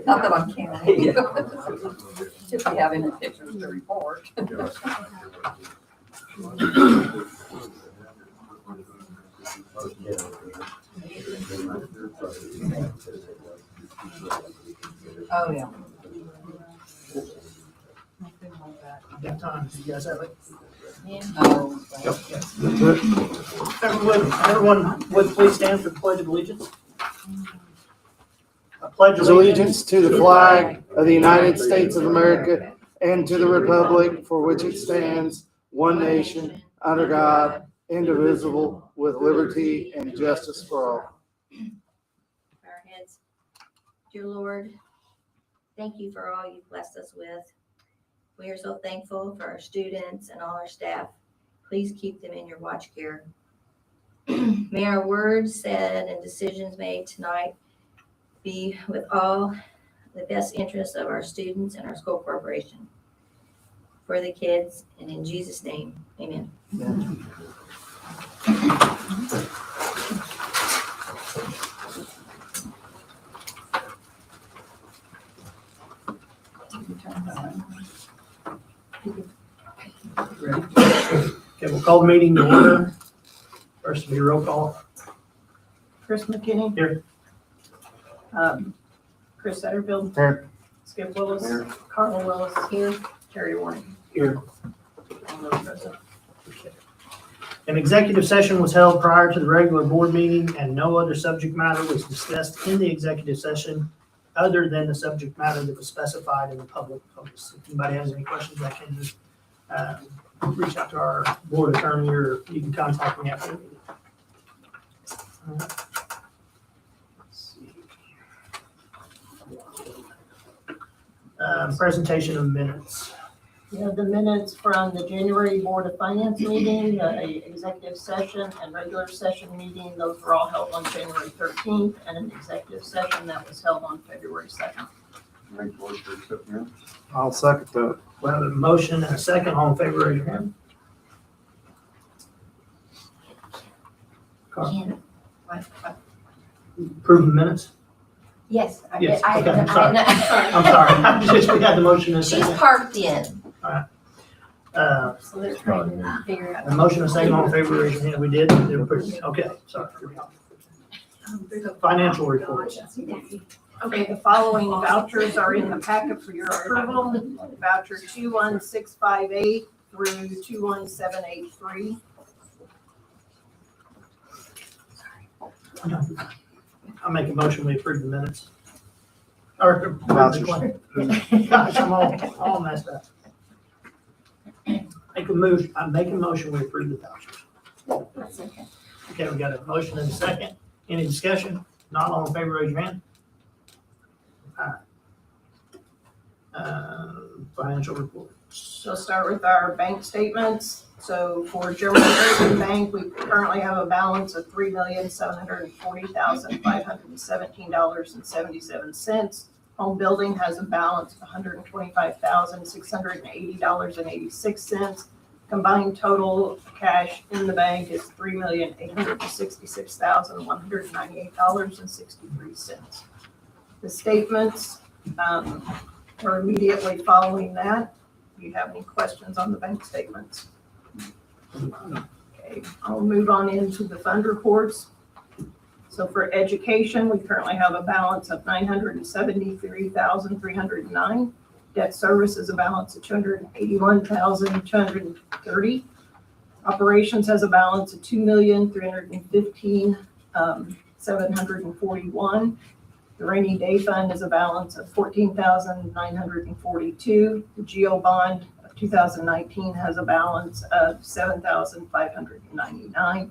Not that I'm counting. Should be having pictures to report. Oh, yeah. Got time, you guys have it? Oh, Everyone would please stand for the Pledge of Allegiance. I pledge Allegiance to the flag of the United States of America and to the republic for which it stands, one nation, under God, indivisible, with liberty and justice for all. Our heads. Dear Lord, thank you for all you've blessed us with. We are so thankful for our students and all our staff. Please keep them in your watch care. May our words said and decisions made tonight be with all the best interests of our students and our school corporation. For the kids, and in Jesus' name, amen. Okay, we'll call the meeting to order. First will be roll call. Chris McKinney. Here. Chris Satterfield. Here. Skip Willis. Here. Carl Willis. Here. Terry Warren. Here. All those present. An executive session was held prior to the regular board meeting and no other subject matter was discussed in the executive session other than the subject matter that was specified in the public notice. If anybody has any questions, I can reach out to our board attorney or you can contact me after the meeting. Presentation of minutes. You have the minutes from the January Board of Finance meeting, the executive session and regular session meeting. Those were all held on January 13th, and an executive session that was held on February 2nd. I'll second that. We have a motion and a second. All in favor, raise your hand. Carl, Ken, approve the minutes? yes. Yes, okay, I'm sorry. I'm sorry. We had the motion and a She's second. parked in. So they're trying to figure out. A motion and a second. All in favor, raise your hand. We did? Okay, sorry. Financial report. Okay, the following vouchers are in the packet for your approval. Voucher 21658 through 21783. I'll make a motion, we approve the minutes. Or, gosh, I'm all messed up. I make a motion, we approve the vouchers. That's okay. Okay, we got a motion and a second. Any discussion? Not all in favor, raise your hand. Financial report. So start with our bank statements. So for German American Bank, we currently have a balance of $3,740,517.77. Home Building has a balance of $125,680.86. Combined total cash in the bank is $3,866,198.63. The statements are immediately following that. Do you have any questions on the bank statements? Okay, I'll move on into the fund reports. So for education, we currently have a balance of $973,309. Debt service is a balance of $281,230. Operations has a balance of $2,315,741. The rainy day fund is a balance of $14,942. The GO bond of 2019 has a balance of $7,599.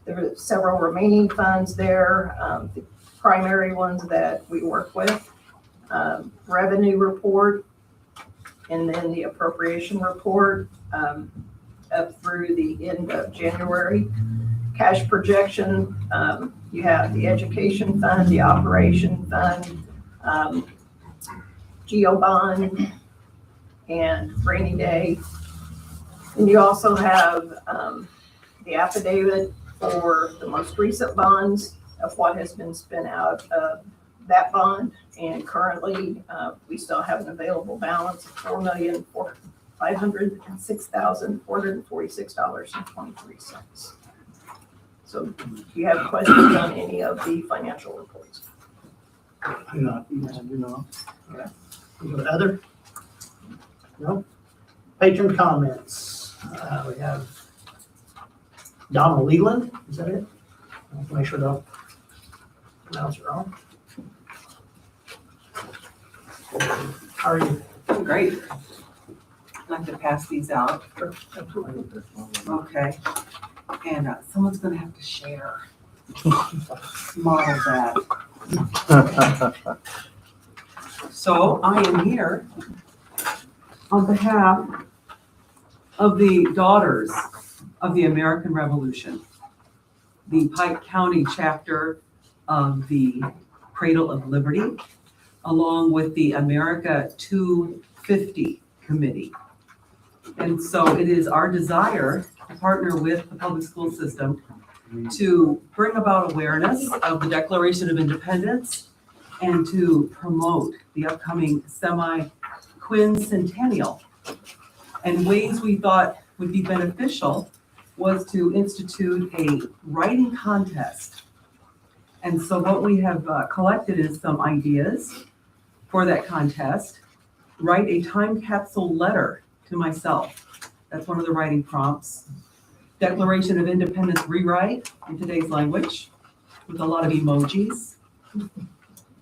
There are several remaining funds there. The primary ones that we work with, revenue report, and then the appropriation report up through the end of January. Cash projection, you have the education fund, the operation fund, GO bond, and rainy day. And you also have the affidavit for the most recent bonds of what has been spent out of that bond. And currently, we still have an available balance of $4,506,446.23. So if you have questions on any of the financial reports. No. No. Other? No? Patron comments. We have Donald Leland, is that it? I'll make sure don't pronounce it wrong. How are you? Great. I'd like to pass these out. Okay. And someone's gonna have to share. Model that. So I am here on behalf of the Daughters of the American Revolution, the Pike County chapter of the Cradle of Liberty, along with the America 250 Committee. And so it is our desire to partner with the public school system to bring about awareness of the Declaration of Independence and to promote the upcoming semi-quincentennial. And ways we thought would be beneficial was to institute a writing contest. And so what we have collected is some ideas for that contest. Write a time capsule letter to myself. That's one of the writing prompts. Declaration of Independence rewrite in today's language with a lot of emojis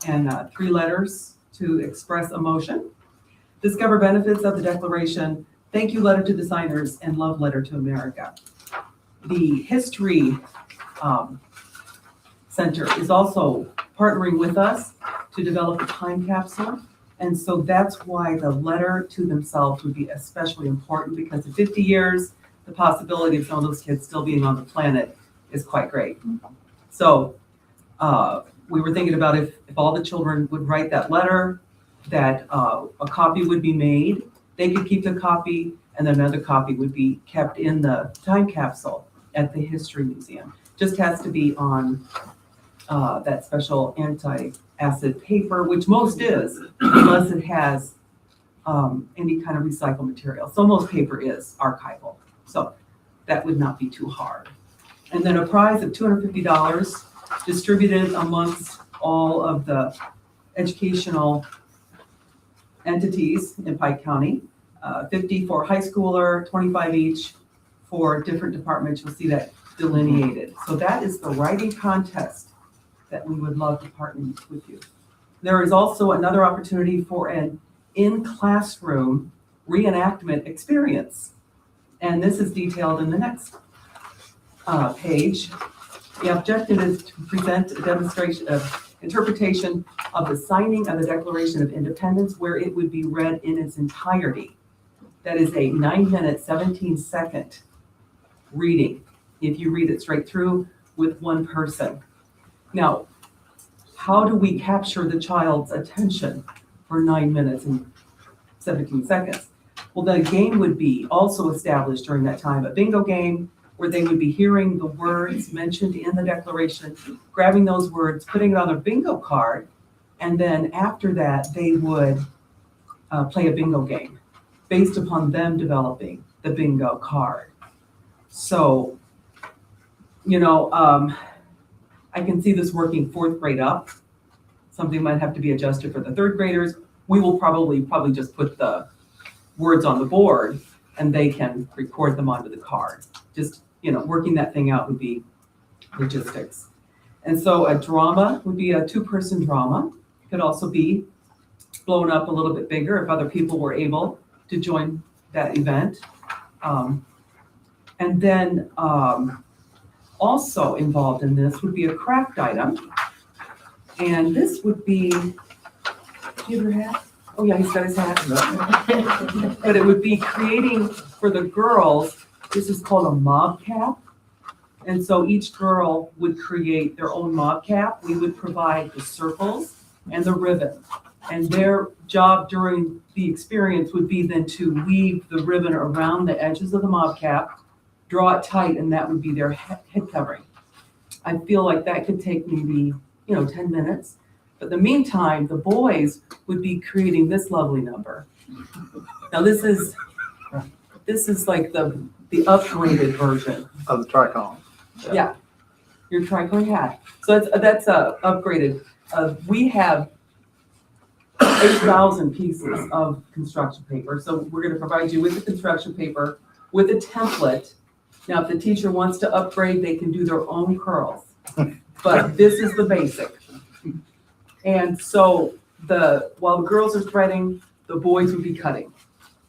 and 3 letters to express emotion. Discover benefits of the Declaration. Thank you letter to the signers and love letter to America. The History Center is also partnering with us to develop a time capsule. And so that's why the letter to themselves would be especially important, because in 50 years, the possibility of some of those kids still being on the planet is quite great. So we were thinking about if all the children would write that letter, that a copy would be made, they could keep the copy, and then another copy would be kept in the time capsule at the History Museum. Just has to be on that special anti-acid paper, which most is, unless it has any kind of recycled material. So most paper is archival. So that would not be too hard. And then a prize of $250 distributed amongst all of the educational entities in Pike County. 50 for high schooler, 25 each for different departments. You'll see that delineated. So that is the writing contest that we would love to partner with you. There is also another opportunity for an in-classroom reenactment experience. And this is detailed in the next page. The objective is to present a demonstration of interpretation of the signing of the Declaration of Independence, where it would be read in its entirety. That is a 9-minute, 17-second reading, if you read it straight through with one person. Now, how do we capture the child's attention for 9 minutes and 17 seconds? Well, the game would be also established during that time, a bingo game where they would be hearing the words mentioned in the Declaration, grabbing those words, putting it on their bingo card, and then after that, they would play a bingo game based upon them developing the bingo card. So, I can see this working 4th grade up. Something might have to be adjusted for the 3rd graders. We will probably just put the words on the board and they can record them onto the card. Just, working that thing out would be logistics. And so a drama would be a 2-person drama. It could also be blown up a little bit bigger if other people were able to join that event. And then also involved in this would be a craft item. And this would be, do you have your hat? Oh yeah, he's got his hat. But it would be creating for the girls, this is called a mob cap. And so each girl would create their own mob cap. We would provide the circles and the ribbon. And their job during the experience would be then to weave the ribbon around the edges of the mob cap, draw it tight, and that would be their head covering. I feel like that could take maybe, 10 minutes. But in the meantime, the boys would be creating this lovely number. Now, this is like the upgraded version. Of the tricolumn. Yeah, your tricorn hat. So that's upgraded. We have 8,000 pieces of construction paper. So we're going to provide you with the construction paper, with a template. Now, if the teacher wants to upgrade, they can do their own curls. But this is the basic. And so while the girls are threading, the boys would be cutting.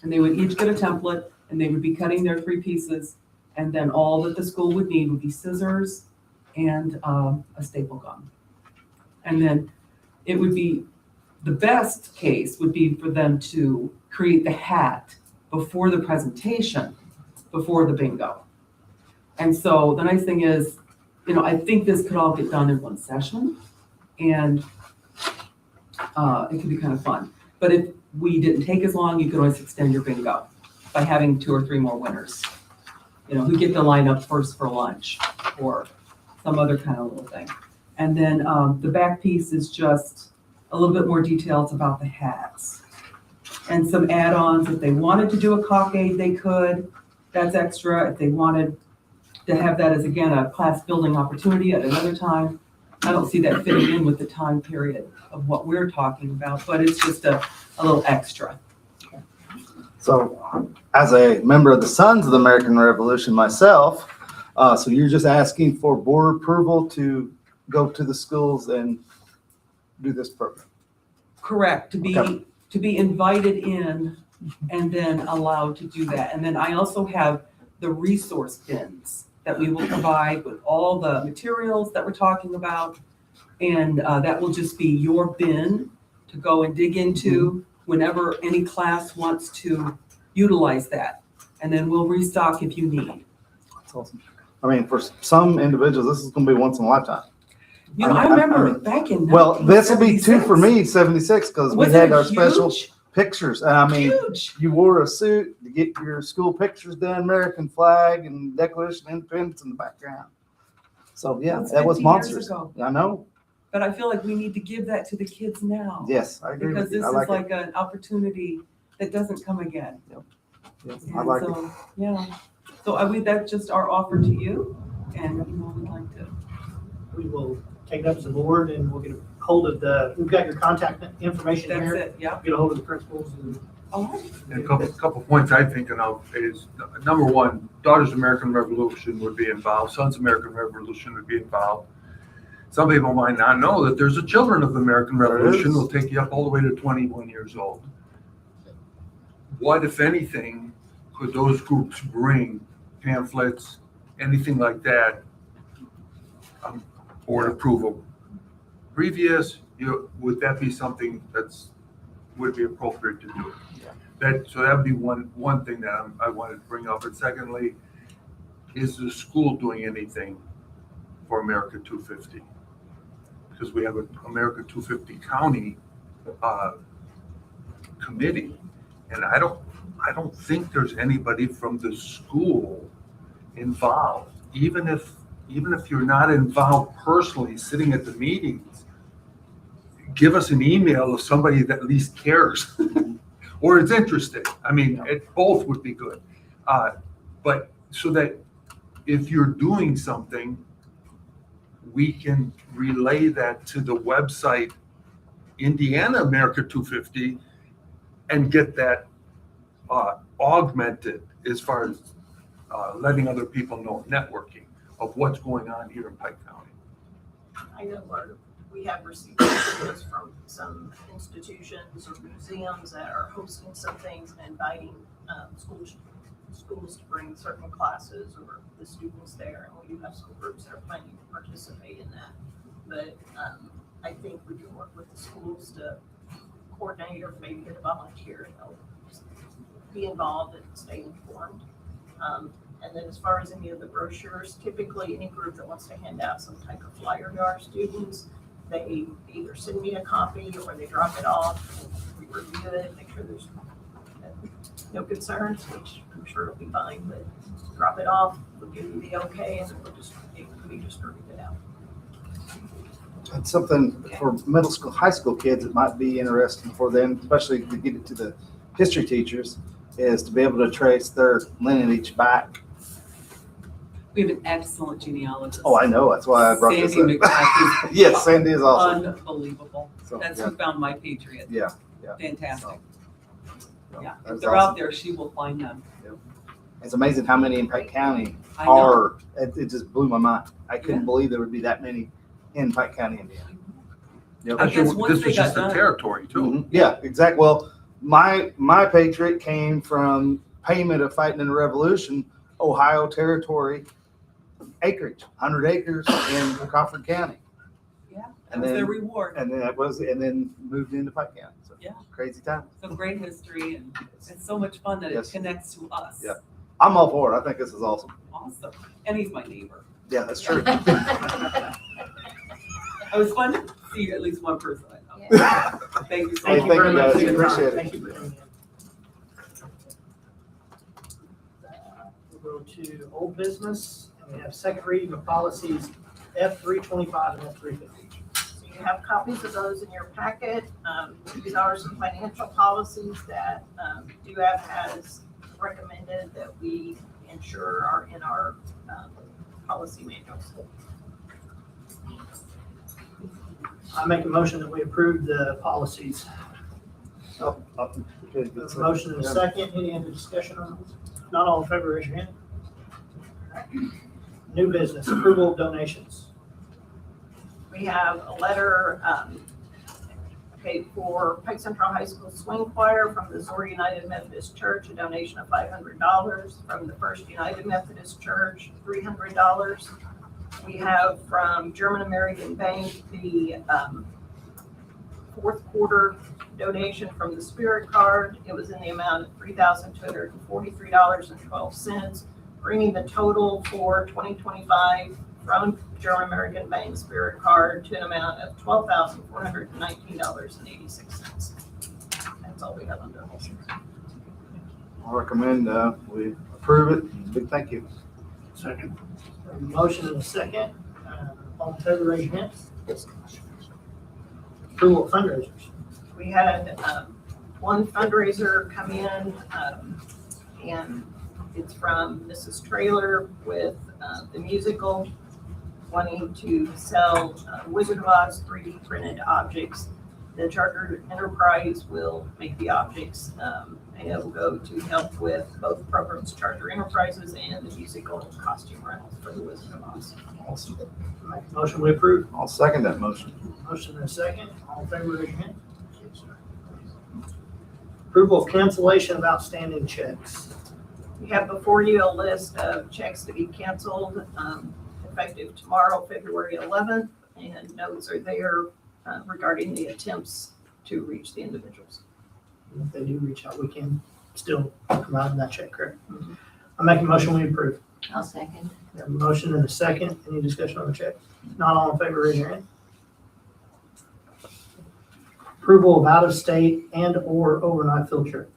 And they would each get a template, and they would be cutting their 3 pieces. And then all that the school would need would be scissors and a staple gun. And then it would be, the best case would be for them to create the hat before the presentation, before the bingo. And so the nice thing is, I think this could all get done in one session, and it could be kind of fun. But if we didn't take as long, you could always extend your bingo by having 2 or 3 more winners, who get to line up first for lunch or some other kind of little thing. And then the back piece is just a little bit more details about the hats and some add-ons. If they wanted to do a cockade, they could. That's extra. If they wanted to have that as, again, a class building opportunity at another time, I don't see that fitting in with the time period of what we're talking about, but it's just a little extra. So as a member of the Sons of the American Revolution myself, so you're just asking for board approval to go to the schools and do this program? Correct, to be invited in and then allowed to do that. And then I also have the resource bins that we will provide with all the materials that we're talking about. And that will just be your bin to go and dig into whenever any class wants to utilize that. And then we'll restock if you need. That's awesome. I mean, for some individuals, this is going to be once in a lifetime. I remember back in Well, this will be 2 for 1976. me, 76, because we Wasn't had it our special huge? pictures. And I mean, Huge. you wore a suit to get your school pictures done, American flag and Declaration of Independence in the background. So yeah, That's that was 50 years monsters. ago. I know. But I feel like we need to give that to the kids now. Yes, I agree Because with you. this I is like it. like an opportunity that doesn't come again. Yes, I And like it. so, yeah. So that's just our offer to you, and we'd like to. We will take it up as a board, and we'll get a hold of we've got your contact information That's here. it, yeah. Get a hold of the principals and All right. And a couple points I'm thinking of is, number one, Daughters of American Revolution would be involved, Sons of American Revolution would be involved. Some people might not know that there's a Children of the American Revolution will take you up all the way to 21 years old. What, if anything, could those groups bring? Pamphlets, anything like that, board approval. Previous, would that be something would be appropriate to do? So that'd be one thing that I wanted to bring up. And secondly, is the school doing anything for America 250? Because we have an America 250 county committee, and I don't think there's anybody from the school involved. Even if you're not involved personally, sitting at the meetings, give us an email of somebody that at least cares or is interested. I mean, both would be good. But so that if you're doing something, we can relay that to the website, Indiana America 250, and get that augmented as far as letting other people know, networking of what's going on here in Pike County. I know we have received messages from some institutions or museums that are hosting some things and inviting schools to bring certain classes or the students there. And we do have some groups that are planning to participate in that. But I think we can work with the schools to coordinate or maybe get a volunteer to help be involved and stay informed. And then as far as any of the brochures, typically any group that wants to hand out some type of flyer to our students, they either send me a copy or they drop it off. We review it, make sure there's no concerns, which I'm sure it'll be fine, but drop it off, we'll give you the okay, and then we'll just to be distributed out. It's something for middle school, high school kids, it might be interesting for them, especially to get it to the history teachers, is to be able to trace their lineage back. We have an excellent genealogist. Oh, I know, that's why I brought this Sandy up. McBeth is Yes, Sandy is awesome. unbelievable. So, That's yeah, who found My Patriot. Yeah, yeah. Fantastic. so Yeah, if that's they're awesome. out there, she will find them. It's amazing how many in Pike County I know. are, it just blew my mind. I couldn't Yeah. believe there would be that many in Pike County, Indiana. Yep. I guess This once they was got just the done. territory too. Mhm. Yeah, exactly. Well, my Patriot came from payment of fighting in the Revolution, Ohio Territory, acreage, 100 acres in Crawford County. Yeah, that And was their then, reward. and then moved into Pike County. So Yeah. crazy time. So great history, and it's so much fun that it Yes. connects to us. Yeah. I'm all for it. I think this is awesome. Awesome. And he's my neighbor. Yeah, that's true. It was fun to see at least one person I know. Yeah. Thank you so Hey, Thank much. you very you much guys. for your time. Appreciate it. Thank you for coming in. We'll go to old business, and we have second reading of policies F325 and F350. So you have copies of those in your packet. These are some financial policies that DUAB has recommended that we ensure are in our policy manuals. I make a motion that we approve the policies. Oh, okay, good. There's a motion and a second. Any other discussion on those? Not all in favor, raise your hand. New business, approval of donations. We have a letter for Pike Central High School Swing Choir from the Zor United Methodist Church, a donation of $500. From the First United Methodist Church, $300. We have from German American Bank the fourth quarter donation from the Spirit Card. It was in the amount of $3,243.12, bringing the total for 2025 from German American Bank Spirit Card to an amount of $12,419.86. That's all we have on donations. I recommend we approve it. Big thank you. Second. A motion and a second. All in favor, raise your hand. Approval of fundraisers. We had one fundraiser come in, and it's from Mrs. Trailer with the musical, wanting to sell Wizard of Oz 3D printed objects. The charter enterprise will make the objects, and it will go to help with both programs, Charter Enterprises and the musical costume rentals for the Wizard of Oz. Awesome. Make a motion, we approve. I'll second that motion. Motion and a second. All in favor, raise your hand. Approval of cancellation of outstanding checks. We have before you a list of checks to be canceled, effective tomorrow, February 11th, and notes are there regarding the attempts to reach the individuals. If they do reach out, we can still provide them that check, correct? I make a motion, we approve. I'll second. We have a motion and a second. Any discussion on the check? Not all in favor, raise your hand. Approval of out-of-state and/or overnight field trip.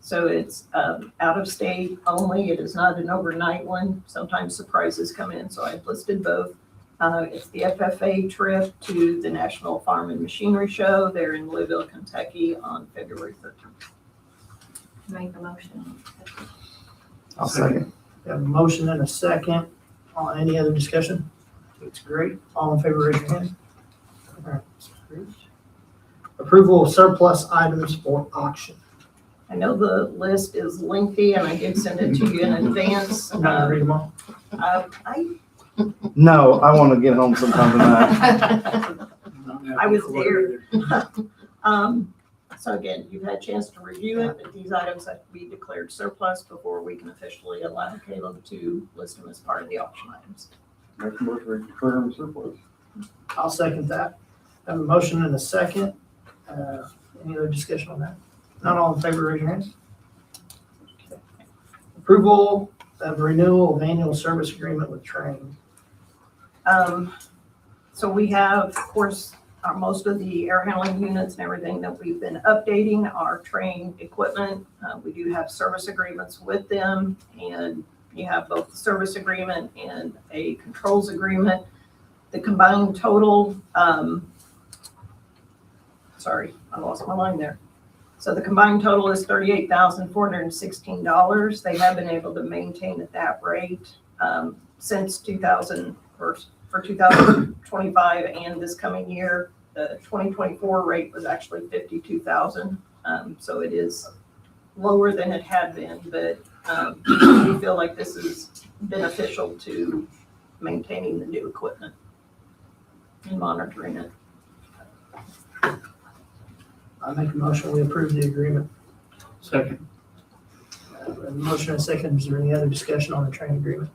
So it's out of state only. It is not an overnight one. Sometimes surprises come in, so I've listed both. It's the FFA trip to the National Farm and Machinery Show. They're in Louisville, Kentucky on February 13th. Make a motion. I'll second. We have a motion and a second. Any other discussion? It's great. All in favor, raise your hand. All right, it's approved. Approval of surplus items for auction. I know the list is lengthy and I did send it to you in advance. I'm not gonna read them all. No, I want to get home sometime tonight. I was there. So again, you've had a chance to review it, but these items have to be declared surplus before we can officially allow Caleb to list them as part of the auction items. Make a motion to declare them surplus. I'll second that. Have a motion and a second. Any other discussion on that? Not all in favor, raise your hand. Okay. Approval of renewal of annual service agreement with Train. So we have, of course, most of the air handling units and everything that we've been updating are Train equipment. We do have service agreements with them, and You have both the service agreement and a controls agreement. The combined total, sorry, I lost my line there. So the combined total is $38,416. They have been able to maintain at that rate since 2000, for 2025 and this coming year. The 2024 rate was actually $52,000. So it is lower than it had been, but we feel like this is beneficial to maintaining the new equipment and monitoring it. I make a motion, we approve the agreement. Second. We have a motion and a second. Is there any other discussion on the training agreement?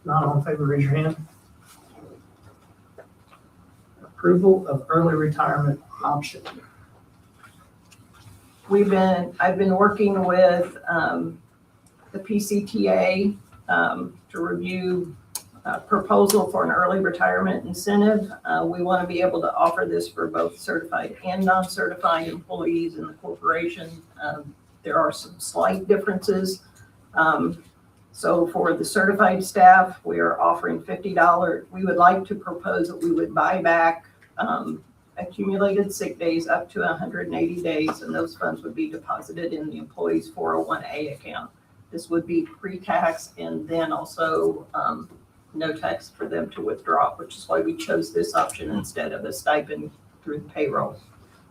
Not all in favor, raise your hand. Approval of early retirement option. I've been working with the PCTA to review a proposal for an early retirement incentive. We want to be able to offer this for both certified and non-certified employees in the corporation. There are some slight differences. So for the certified staff, we are offering $50. We would like to propose that we would buy back accumulated sick days up to 180 days, and those funds would be deposited in the employee's 401A account. This would be pre-tax and then also no tax for them to withdraw, which is why we chose this option instead of a stipend through the payroll.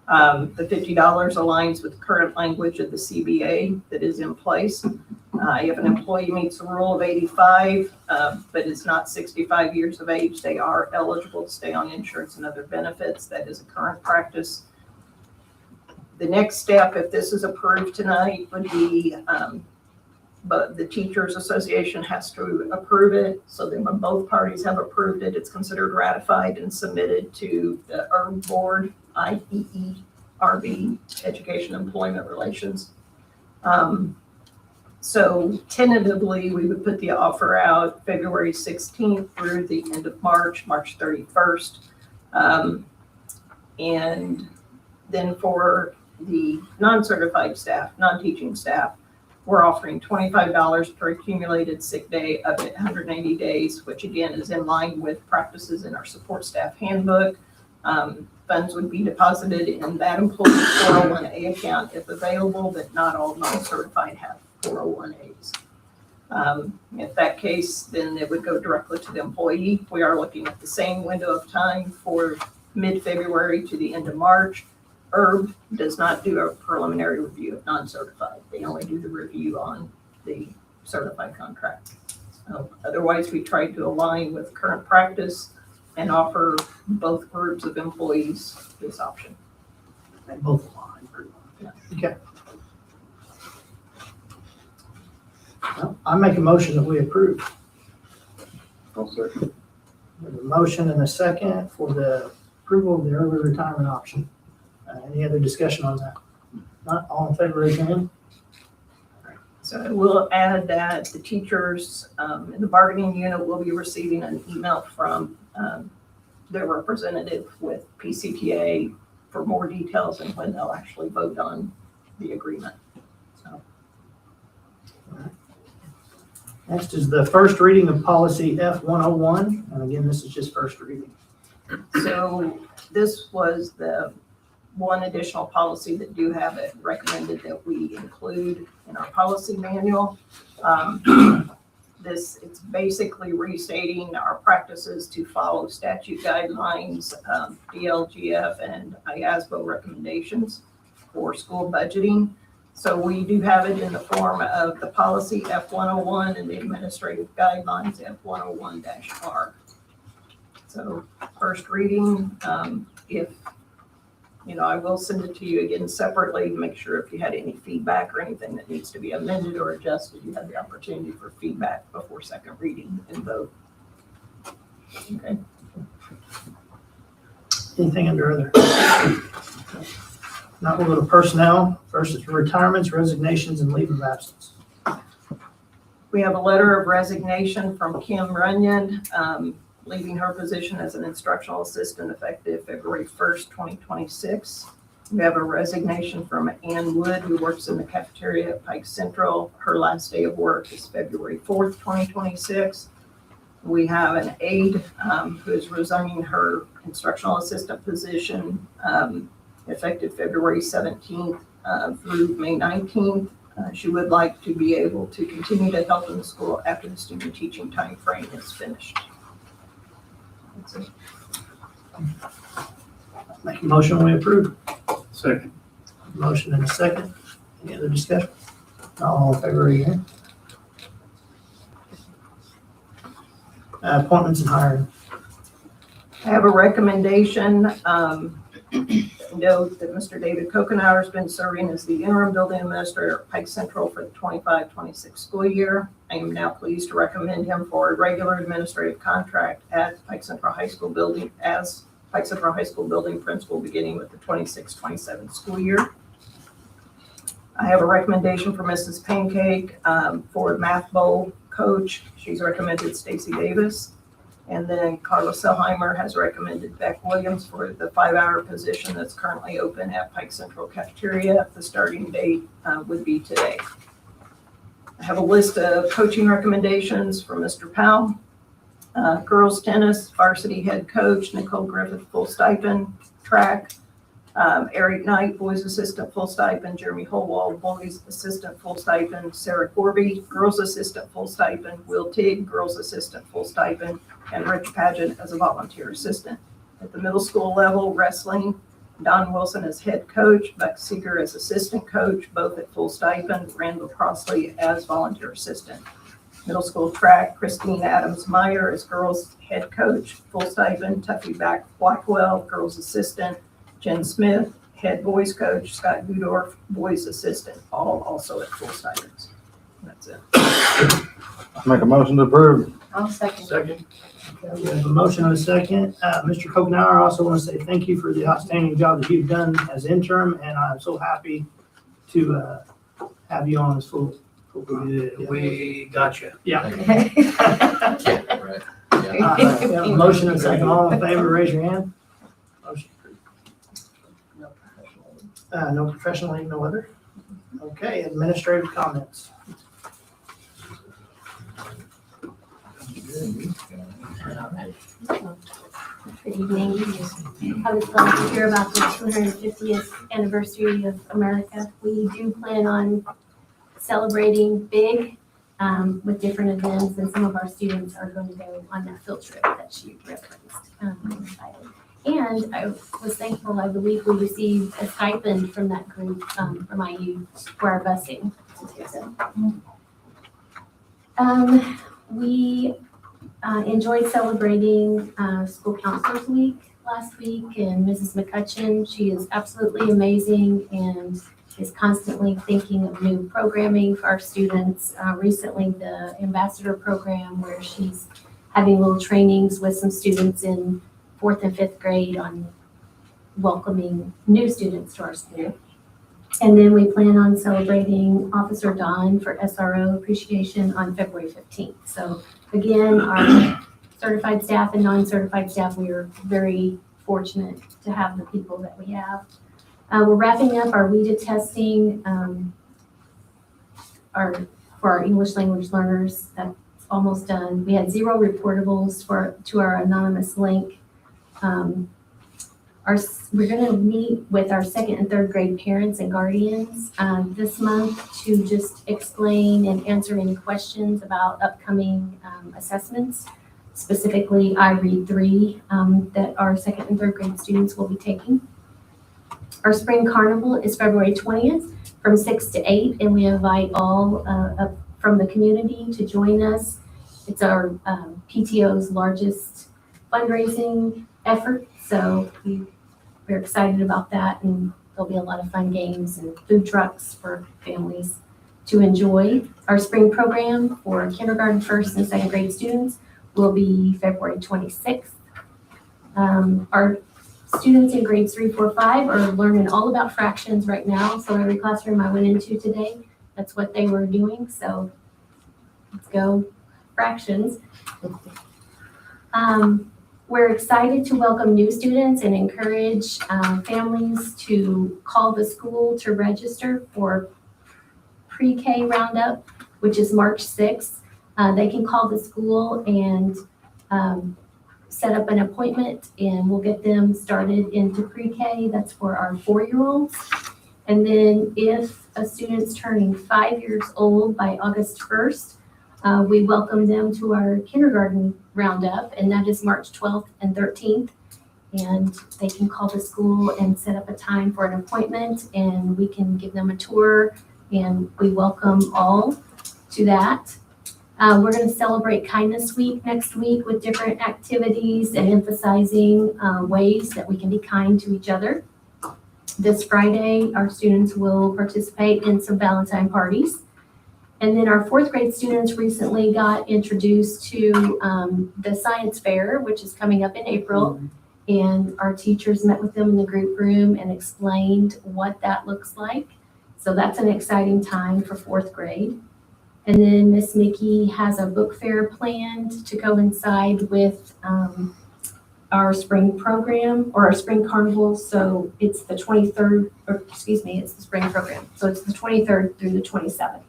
The $50 aligns with the current language of the CBA that is in place. If an employee meets the rule of 85, but is not 65 years of age, they are eligible to stay on insurance and other benefits. That is a current practice. The next step, if this is approved tonight, would be, but the Teachers Association has to approve it. So then when both parties have approved it, it's considered ratified and submitted to the ERB board, IEERB, Education Employment Relations. So tentatively, we would put the offer out February 16th through the end of March 31st. And then for the non-certified staff, non-teaching staff, we're offering $25 per accumulated sick day up to 180 days, which again is in line with practices in our support staff handbook. Funds would be deposited in that employee's 401A account if available, but not all non-certified have 401As. If that case, then it would go directly to the employee. We are looking at the same window of time for mid-February to the end of March. ERB does not do a preliminary review of non-certified. They only do the review on the certified contract. Otherwise, we try to align with current practice and offer both groups of employees this option. They both align pretty much. Okay. Well, I make a motion that we approve. I'll second. We have a motion and a second for the approval of the early retirement option. Any other discussion on that? Not all in favor, raise your hand. So I will add that the teachers in the bargaining unit will be receiving an email from their representative with PCTA for more details and when they'll actually vote on the agreement. So. Next is the first reading of policy F101. And again, this is just first reading. So this was the one additional policy that do have it recommended that we include in our policy manual. It's basically restating our practices to follow statute guidelines, DLGF and IASBO recommendations for school budgeting. So we do have it in the form of the policy F101 and the administrative guidelines F101-R. So first reading, I will send it to you again separately to make sure if you had any feedback or anything that needs to be amended or adjusted, you have the opportunity for feedback before second reading and vote. Okay. Anything under other? Now we'll go to personnel. First is retirements, resignations, and leave of absence. We have a letter of resignation from Kim Runyon, leaving her position as an instructional assistant effective February 1st, 2026. We have a resignation from Ann Wood, who works in the cafeteria at Pike Central. Her last day of work is February 4th, 2026. We have an aide who is resigning her instructional assistant position effective February 17th through May 19th. She would like to be able to continue to help in the school after the student teaching time frame is finished. That's it. Make a motion, we approve. Second. Motion and a second. Any other discussion? All in favor, raise your hand. Appointments and hiring. I have a recommendation. Note that Mr. David Kokenauer has been serving as the interim building administrator at Pike Central for the 25-26 school year. I am now pleased to recommend him for a regular administrative contract at Pike Central High School building as Pike Central High School building principal beginning with the 26-27 school year. I have a recommendation for Mrs. Pancake for math bowl coach. She's recommended Stacy Davis. And then Carlos Selheimer has recommended Beck Williams for the 5-hour position that's currently open at Pike Central Cafeteria. The starting date would be today. I have a list of coaching recommendations for Mr. Powell. Girls tennis varsity head coach, Nicole Griffith, full stipend. Track, Eric Knight, boys assistant, full stipend. Jeremy Holwald, boys assistant, full stipend. Sarah Corby, girls assistant, full stipend. Will Tigg, girls assistant, full stipend. And Rich Pageant as a volunteer assistant. At the middle school level, wrestling, Don Wilson as head coach, Buck Seeger as assistant coach, both at full stipend. Randall Crossley as volunteer assistant. Middle school track, Christine Adams-Meyer as girls head coach, full stipend. Tuffy Blackwell, girls assistant. Jen Smith, head boys coach. Scott Gudorf, boys assistant, all also at full stipends. That's it. Make a motion to approve. I'll second. Second. Okay, we have a motion and a second. Mr. Kokenauer, I also want to say thank you for the outstanding job that you've done as interim, and I'm so happy to have you on as full. We got you. Yeah. Yeah, right. Yeah. We have a motion and a second. All in favor, raise your hand. Motion approved. No professional leave, no other. Okay, administrative comments. Good evening. I was glad to hear about the 250th anniversary of America. We do plan on celebrating big with different events, and some of our students are going to go on that field trip that she referenced. I'm excited. And I was thankful, I believe we received a stipend from that group from IU for our busing. We enjoyed celebrating School Counselors Week last week, and Mrs. McCutcheon, she is absolutely amazing and is constantly thinking of new programming for our students. Recently, the Ambassador Program, where she's having little trainings with some students in 4th and 5th grade on welcoming new students to our school. And then we plan on celebrating Officer Don for SRO appreciation on February 15th. So again, our certified staff and non-certified staff, we are very fortunate to have the people that we have. We're wrapping up our WEDA testing for our English language learners. That's almost done. We had 0 reportables to our anonymous link. We're going to meet with our 2nd and 3rd grade parents and guardians this month to just explain and answer any questions about upcoming assessments, specifically I Read 3 that our 2nd and 3rd grade students will be taking. Our spring carnival is February 20th from 6 to 8, and we invite all from the community to join us. It's our PTO's largest fundraising effort, so we're excited about that, and there'll be a lot of fun games and food trucks for families to enjoy. Our spring program for kindergarten, 1st, and 2nd grade students will be February 26th. Our students in grades 3, 4, 5 are learning all about fractions right now. So every classroom I went into today, that's what they were doing. So let's go fractions. We're excited to welcome new students and encourage families to call the school to register for pre-K roundup, which is March 6th. They can call the school and set up an appointment, and we'll get them started into pre-K. That's for our 4-year-olds. And then if a student's turning 5 years old by August 1st, we welcome them to our kindergarten roundup, and that is March 12th and 13th. And they can call the school and set up a time for an appointment, and we can give them a tour, and we welcome all to that. We're going to celebrate Kindness Week next week with different activities and emphasizing ways that we can be kind to each other. This Friday, our students will participate in some Valentine parties. And then our 4th grade students recently got introduced to the science fair, which is coming up in April. And our teachers met with them in the group room and explained what that looks like. So that's an exciting time for 4th grade. And then Miss Mickey has a book fair planned to coincide with our spring program or our spring carnival. So it's the 23rd, or excuse me, it's the spring program. So it's the 23rd through the 27th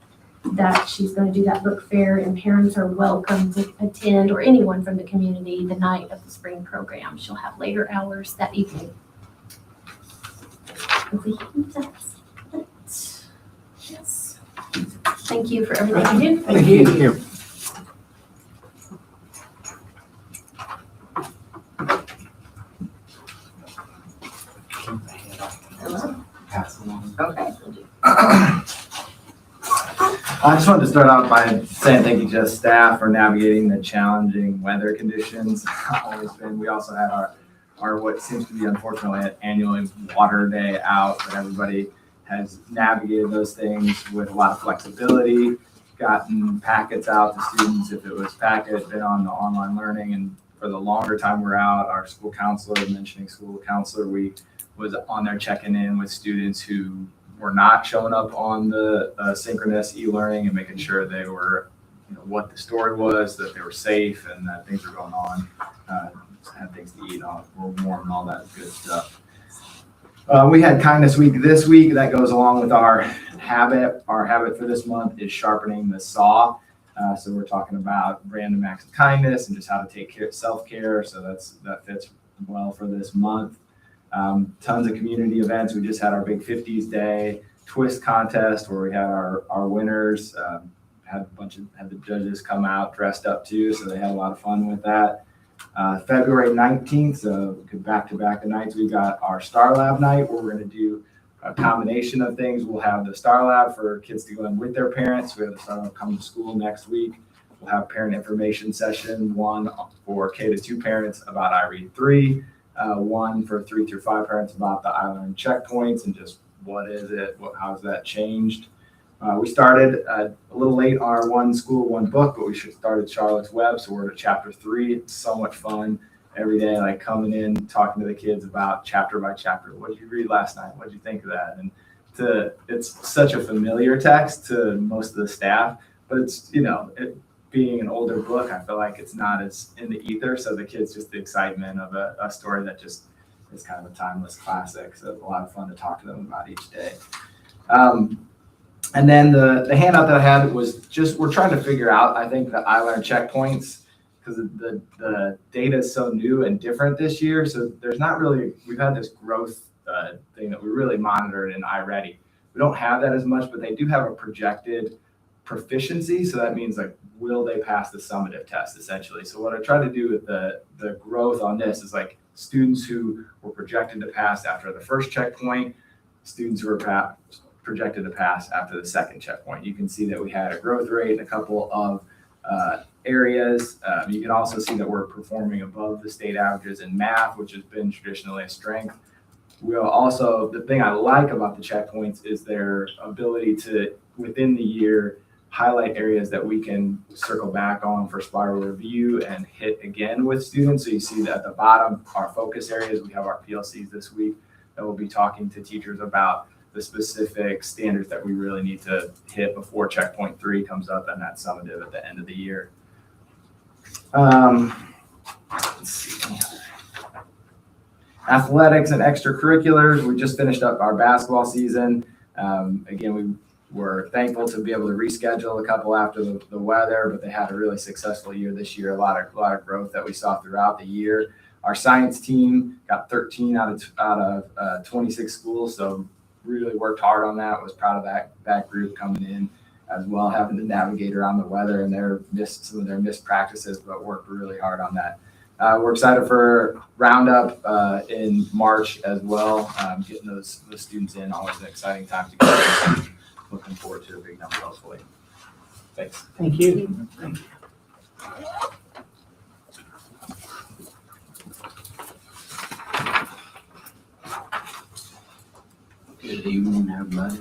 that she's going to do that book fair, and parents are welcome to attend, or anyone from the community, the night of the spring program. She'll have later hours that evening. I think that's it. Yes. Thank you for everything you do. Thank you. Okay. I just wanted to start out by saying thank you to staff for navigating the challenging weather conditions. We also had our what seems to be unfortunately an annual water day out, but everybody has navigated those things with a lot of flexibility, gotten packets out to students if it was packet, been on the online learning, and for the longer time we're out, our school counselor, mentioning school counselor week, was on there checking in with students who were not showing up on the synchronous e-learning and making sure they were, what the story was, that they were safe and that things were going on, had things to eat, were warm and all that good stuff. We had Kindness Week this week. That goes along with our habit. Our habit for this month is sharpening the saw. So we're talking about random acts of kindness and just how to take care of self-care. So that fits well for this month. Tons of community events. We just had our big 50s day twist contest where we had our winners, had the judges come out dressed up too. So they had a lot of fun with that. February 19th, so back-to-back nights, we got our Star Lab night where we're going to do a combination of things. We'll have the Star Lab for kids to go in with their parents. We have the Star Lab come to school next week. We'll have parent information session, one for K-2 parents about iRead3, one for 3 through 5 parents about the iLearn checkpoints and just what is it, how's that changed. We started a little late on our one school, one book, but we started Charlotte's Web, so we're at chapter 3. It's so much fun every day, like coming in, talking to the kids about chapter by chapter. What did you read last night? What did you think of that? And it's such a familiar text to most of the staff, but it's, it being an older book, I feel like it's not as in the ether. So the kids, just the excitement of a story that just is kind of a timeless classic. So it's a lot of fun to talk to them about each day. And then the handout that I had was just, we're trying to figure out, I think, the iLearn checkpoints, because the data is so new and different this year. So there's not really, we've had this growth thing that we really monitored in iReady. We don't have that as much, but they do have a projected proficiency. So that means, like, will they pass the summative test, essentially? So what I try to do with the growth on this is, like, students who were projected to pass after the first checkpoint, students who were projected to pass after the second checkpoint. You can see that we had a growth rate in a couple of areas. You can also see that we're performing above the state averages in math, which has been traditionally a strength. We'll also, the thing I like about the checkpoints is their ability to, within the year, highlight areas that we can circle back on for spiral review and hit again with students. So you see that at the bottom, our focus areas, we have our PLCs this week that we'll be talking to teachers about the specific standards that we really need to hit before checkpoint 3 comes up, and that summative at the end of the year. Let's see. Athletics and extracurriculars, we just finished up our basketball season. Again, we were thankful to be able to reschedule a couple after the weather, but they had a really successful year this year. A lot of growth that we saw throughout the year. Our science team got 13 out of 26 schools, so really worked hard on that. Was proud of that group coming in as well, having to navigate around the weather and some of their missed practices, but worked really hard on that. We're excited for Roundup in March as well. Getting those students in, always an exciting time to get. Looking forward to a big number, hopefully. Thanks. Thank you. Good evening, everybody,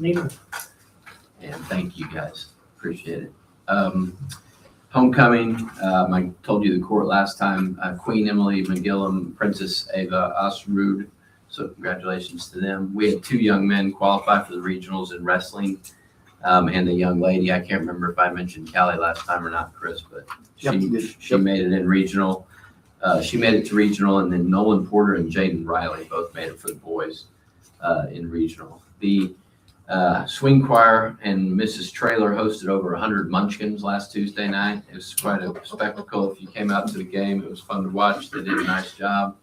Neither. and thank you guys. Appreciate it. Homecoming, I told you the court last time, Queen Emily McGillum, Princess Ava Osrud, so congratulations to them. We had 2 young men qualify for the regionals in wrestling, and the young lady, I can't remember if I mentioned Callie last time or not, Chris, but she made it in regional. She made it to regional, and then Nolan Porter and Jaden Riley both made it for the boys in regional. The swing choir and Mrs. Traylor hosted over 100 munchkins last Tuesday night. It was quite a spectacle. If you came out to the game, it was fun to watch. They did a nice job.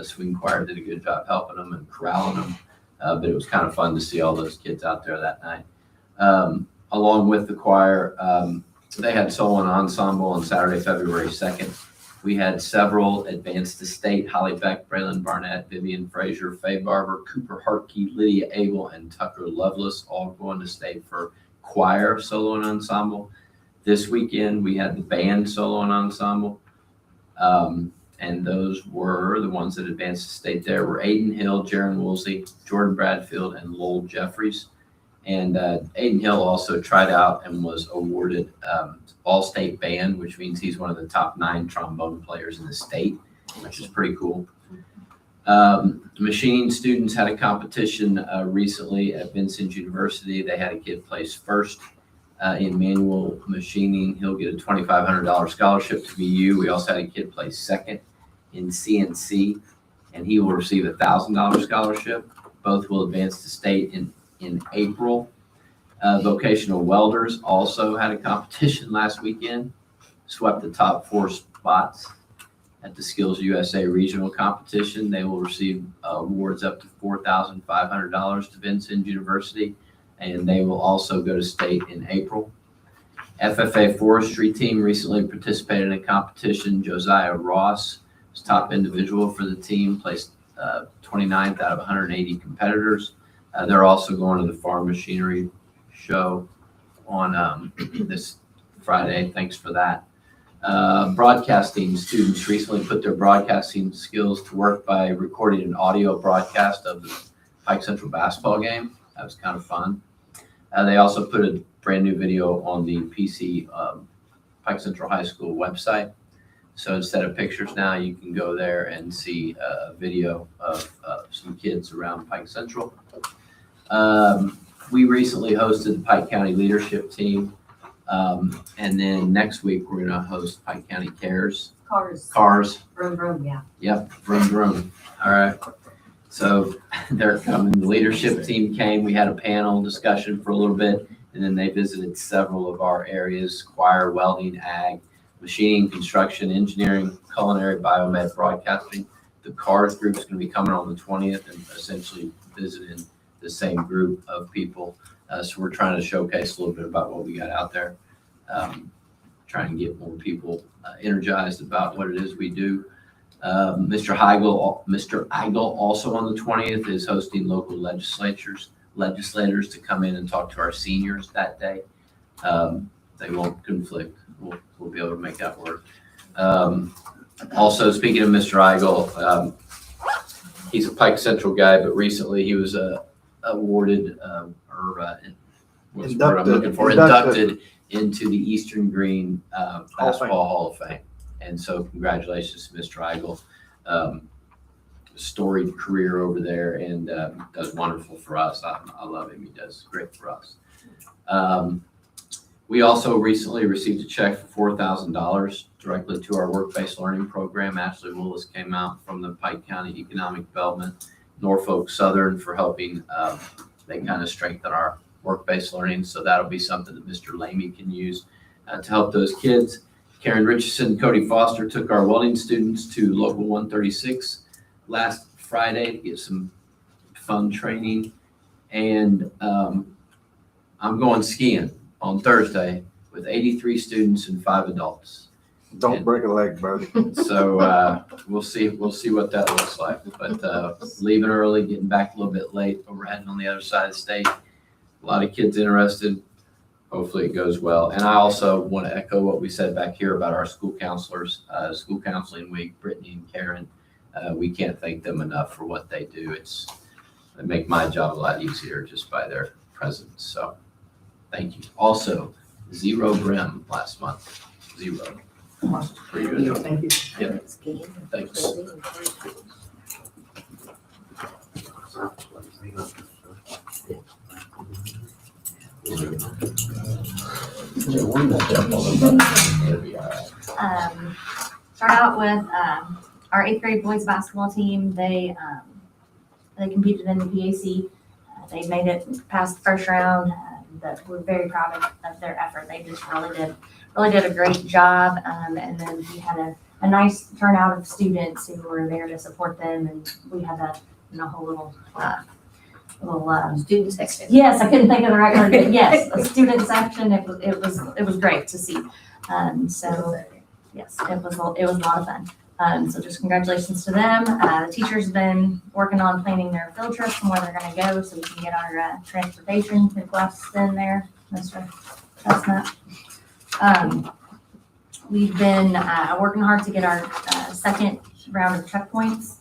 Swing choir did a good job helping them and corralling them, but it was kind of fun to see all those kids out there that night. Along with the choir, they had solo and ensemble on Saturday, February 2nd. We had several advanced to state: Holly Beck, Braylon Barnett, Vivian Frazier, Faye Barber, Cooper Hartkey, Lydia Abel, and Tucker Lovelace, all going to state for choir, solo, and ensemble. This weekend, we had the band, solo, and ensemble. And those were the ones that advanced to state there were Aiden Hill, Jaron Woolsey, Jordan Bradfield, and Lowell Jeffries. And Aiden Hill also tried out and was awarded All-State Band, which means he's one of the top 9 trombone players in the state, which is pretty cool. Machining students had a competition recently at Vincent University. They had a kid place first in manual machining. He'll get a $2,500 scholarship to VU. We also had a kid place second in CNC, and he will receive a $1,000 scholarship. Both will advance to state in April. Vocational welders also had a competition last weekend, swept the top 4 spots at the Skills USA regional competition. They will receive awards up to $4,500 to Vincent University, and they will also go to state in April. FFA forestry team recently participated in a competition. Josiah Ross was top individual for the team, placed 29th out of 180 competitors. They're also going to the farm machinery show on this Friday. Thanks for that. Broadcasting students recently put their broadcasting skills to work by recording an audio broadcast of the Pike Central basketball game. That was kind of fun. They also put a brand new video on the Pike Central High School website. So instead of pictures now, you can go there and see a video of some kids around Pike Central. We recently hosted the Pike County Leadership Team. And then next week, we're going to host Pike County Cares. Cars. Vroom, vroom, yeah. Yep, vroom, vroom. All right. So they're coming. The leadership team came. We had a panel discussion for a little bit, and then they visited several of our areas: choir, welding, ag, machining, construction, engineering, culinary, biomed, broadcasting. The Cars group is going to be coming on the 20th and essentially visiting the same group of people. So we're trying to showcase a little bit about what we got out there, trying to get more people energized about what it is we do. Mr. Eigel also on the 20th is hosting local legislators to come in and talk to our seniors that day. They won't conflict. We'll be able to make that work. Also, speaking of Mr. Eigel, he's a Pike Central guy, but recently he was awarded inducted into the Eastern Green Basketball Hall of Fame. And so congratulations to Mr. Eigel. Storied career over there and does wonderful for us. I love him. He does great for us. We also recently received a check for $4,000 directly to our work-based learning program. Ashley Willis came out from the Pike County Economic Development, Norfolk Southern, for helping they kind of strengthen our work-based learning. So that'll be something that Mr. Lamy can use to help those kids. Karen Richardson, Cody Foster took our welding students to Local 136 last Friday to get some fun training. And I'm going skiing on Thursday with 83 students and 5 adults. Don't break a leg, buddy. So we'll see what that looks like. But leaving early, getting back a little bit late, but we're heading on the other side of the state. A lot of kids interested. Hopefully it goes well. And I also want to echo what we said back here about our school counselors, School Counseling Week, Brittany and Karen. We can't thank them enough for what they do. They make my job a lot easier just by their presence. So thank you. Also, 0 brim last month. 0. Pretty good. Thank you. Yeah. Thanks. Start out with our 8th grade boys basketball team. They competed in the PAC. They made it past the first round. But we're very proud of their effort. They just really did a great job. And then we had a nice turnout of students who were there to support them, and we had a whole little Student section. yes, I couldn't think of the right word, but yes, a student section. It was great to see. So yes, it was a lot of fun. So just congratulations to them. The teachers have been working on planning their field trips and where they're going to go, so we can get our transportation requests in there, Mr. Chestnut. We've been working hard to get our second round of checkpoints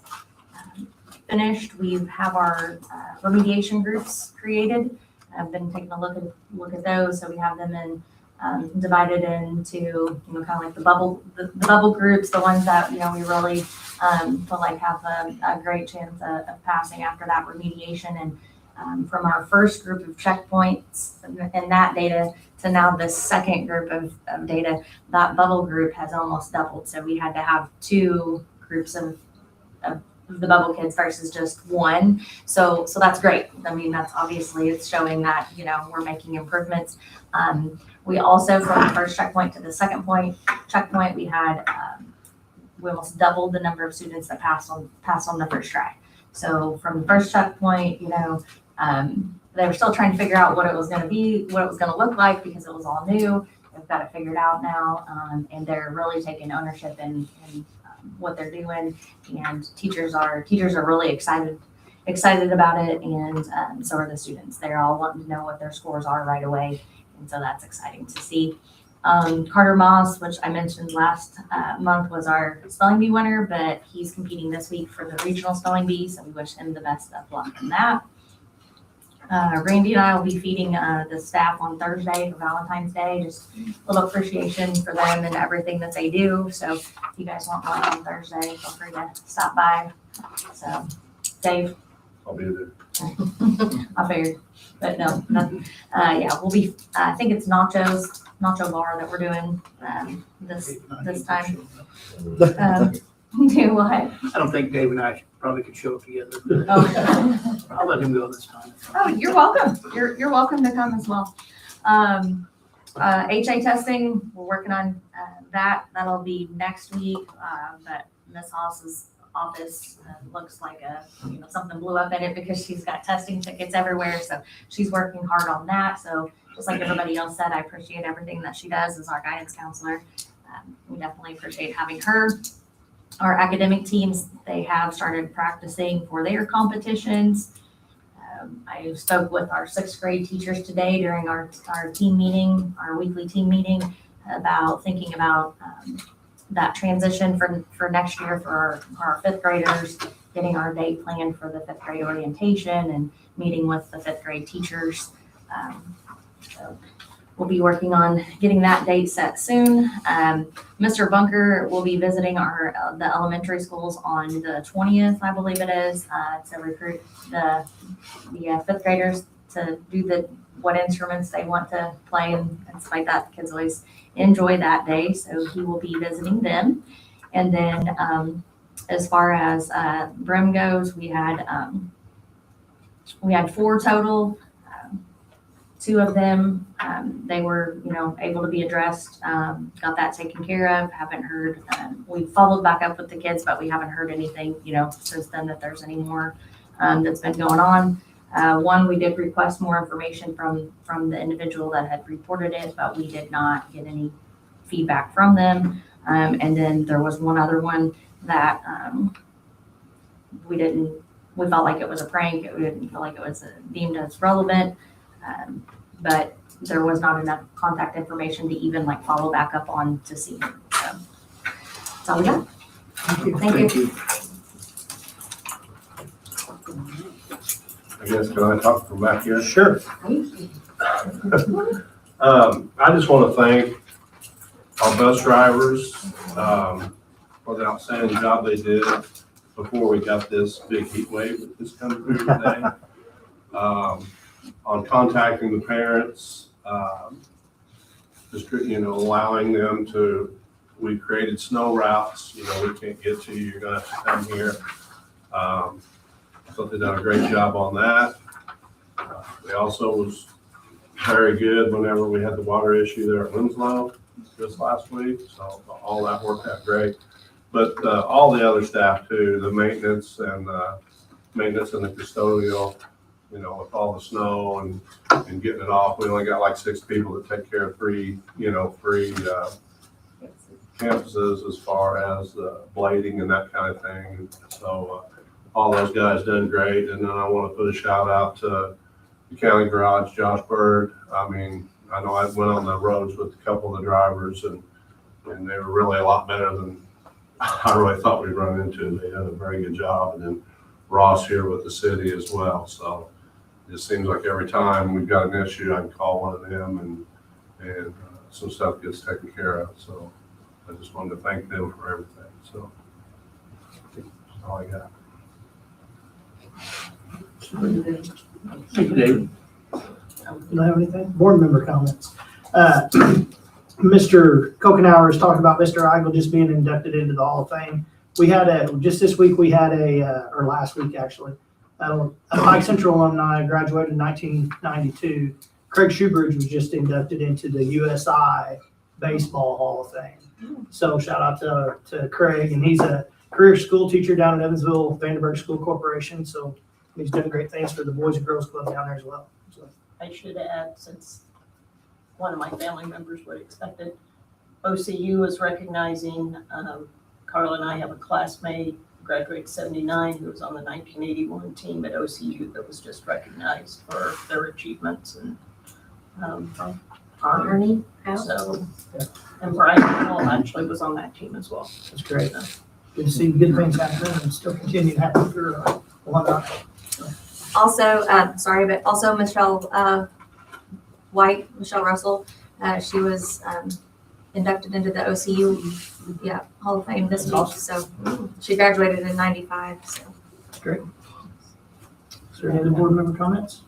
finished. We have our remediation groups created. I've been taking a look at those, so we have them in divided into kind of like the bubble groups, the ones that we really feel like have a great chance of passing after that remediation. And from our first group of checkpoints and that data to now the second group of data, that bubble group has almost doubled. So we had to have 2 groups of the bubble kids versus just 1. So that's great. I mean, that's obviously it's showing that, we're making improvements. We also, from the first checkpoint to the second checkpoint, we had, we almost doubled the number of students that passed on the first try. So from the first checkpoint, they were still trying to figure out what it was going to be, what it was going to look like, because it was all new. They've got it figured out now, and they're really taking ownership in what they're doing. And teachers are really excited about it, and so are the students. They're all wanting to know what their scores are right away, and so that's exciting to see. Carter Moss, which I mentioned last month, was our spelling bee winner, but he's competing this week for the regional spelling bee, so we wish him the best of luck in that. Randy and I will be feeding the staff on Thursday for Valentine's Day, just a little appreciation for them and everything that they do. So if you guys want one on Thursday, feel free to stop by. So Dave. I'll be there. I figured, but no, yeah, we'll be, I think it's nacho bar that we're doing this time. Do what? I don't think Dave and I probably could show up together. Oh. I'll let him go this time. Oh, you're welcome. You're welcome to come as well. HA testing, we're working on that. That'll be next week. But Miss Haas's office looks like something blew up in it because she's got testing tickets everywhere. So she's working hard on that. So just like everybody else said, I appreciate everything that she does as our guidance counselor. We definitely appreciate having her. Our academic teams, they have started practicing for their competitions. I spoke with our 6th grade teachers today during our team meeting, our weekly team meeting, about thinking about that transition for next year for our 5th graders, getting our date planned for the 5th grade orientation and meeting with the 5th grade teachers. So we'll be working on getting that date set soon. Mr. Bunker will be visiting the elementary schools on the 20th, I believe it is, to recruit the 5th graders to do what instruments they want to play and stuff like that. The kids always enjoy that day, so he will be visiting them. And then as far as Brim goes, we had 4 total. 2 of them, they were, able to be addressed, got that taken care of. Haven't heard, we followed back up with the kids, but we haven't heard anything, since then that there's any more that's been going on. 1, we did request more information from the individual that had reported it, but we did not get any feedback from them. And then there was 1 other one that we felt like it was a prank. We didn't feel like it was deemed as relevant. But there was not enough contact information to even follow back up on to see him. So that's all we got. Thank you. I guess, can I talk from back here? Sure. I just want to thank our bus drivers for the outstanding job they did before we got this big heat wave that's coming through today. On contacting the parents, just, allowing them to, we created snow routes, we can't get to you, you're gonna have to come here. So they done a great job on that. They also was very good whenever we had the water issue there at Winslow this last week, so all that worked out great. But all the other staff too, the maintenance and the custodial, with all the snow and getting it off. We only got like 6 people to take care of three campuses as far as blading and that kind of thing. So all those guys done great. And then I want to put a shout out to the county garage, Josh Bird. I mean, I know I went on the roads with a couple of the drivers and they were really a lot better than I really thought we'd run into. They did a very good job. And then Ross here with the city as well. So it seems like every time we've got an issue, I can call one of them and some stuff gets taken care of. So I just wanted to thank them for everything. So that's all I got. Thank you, David. Do I have anything? Board member comments. Mr. Kokenauer is talking about Mr. Eigel just being inducted into the Hall of Fame. We had just this week, or last week actually, a Pike Central alumni graduated in 1992. Craig Shoebridge was just inducted into the USI Baseball Hall of Fame. So shout out to Craig, and he's a career school teacher down at Evansville Vandenberg School Corporation. So he's doing great things for the Boys and Girls Club down there as well. So. I should add, since one of my family members would expect it, OCU is recognizing, Carla and I have a classmate, graduated 79, who was on the 1981 team at OCU that was just recognized for their achievements and Ernie, so, and Brian Hall actually was on that team as well. That's great. Good to see good things happening and still continue to happen for alumni. Also, sorry, but also Michelle Michelle Russell, she was inducted into the OCU Hall of Fame this week. So she graduated in 95. So That's great. Is there any other board member comments?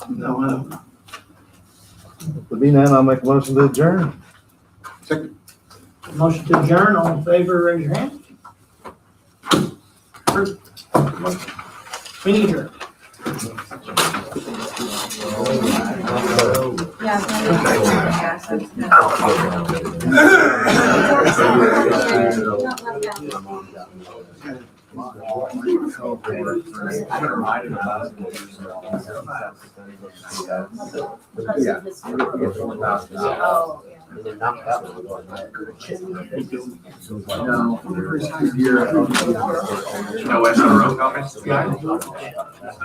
No. With me now, I'll make a motion to adjourn. Motion to adjourn, all in favor, raise your hand. Meeting adjourned. No SRO comments?